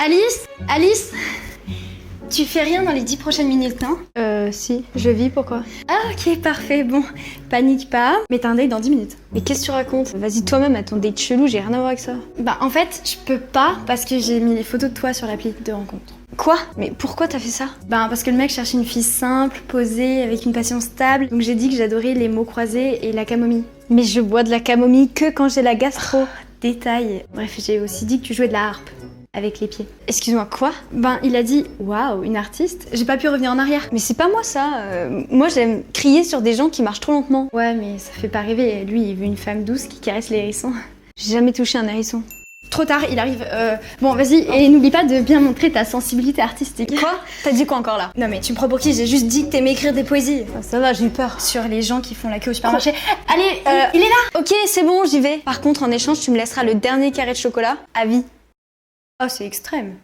Alice? Alice? Tu fais rien dans les 10 prochaines minutes, non? Si, je vis, pourquoi? Ah ok, parfait, bon, panique pas, mais t'as un date dans 10 minutes. Mais qu'est-ce que tu racontes? Vas-y toi-même à ton date chelou, j'ai rien à voir avec ça. Bah en fait, je peux pas parce que j'ai mis les photos de toi sur l'appli de rencontre. Quoi? Mais pourquoi t'as fait ça? Bah parce que le mec cherchait une fille simple, posée, avec une passion stable, donc j'ai dit que j'adorais les mots croisés et la camomille. Mais je bois de la camomille que quand j'ai la gastro. Détail. Bref, j'ai aussi dit que tu jouais de la harpe. Avec les pieds. Excuse-moi, quoi? Ben, il a dit « Waouh, une artiste ?» J'ai pas pu revenir en arrière. Mais c'est pas moi ça. Moi j'aime crier sur des gens qui marchent trop lentement. Ouais, mais ça fait pas rêver. Lui, il veut une femme douce qui caresse les hérissons. J'ai jamais touché un hérisson. Trop tard, il arrive. Bon, vas-y, et n'oublie pas de bien montrer ta sensibilité artistique. Quoi? T'as dit quoi encore là? Non mais tu me prends pour qui? J'ai juste dit que t'aimais écrire des poésies. Ça va, j'ai eu peur. Sur les gens qui font la queue au supermarché. Allez, il est là! Ok, c'est bon, j'y vais. Par contre, en échange, tu me laisseras le dernier carré de chocolat à vie. Oh, c'est extrême.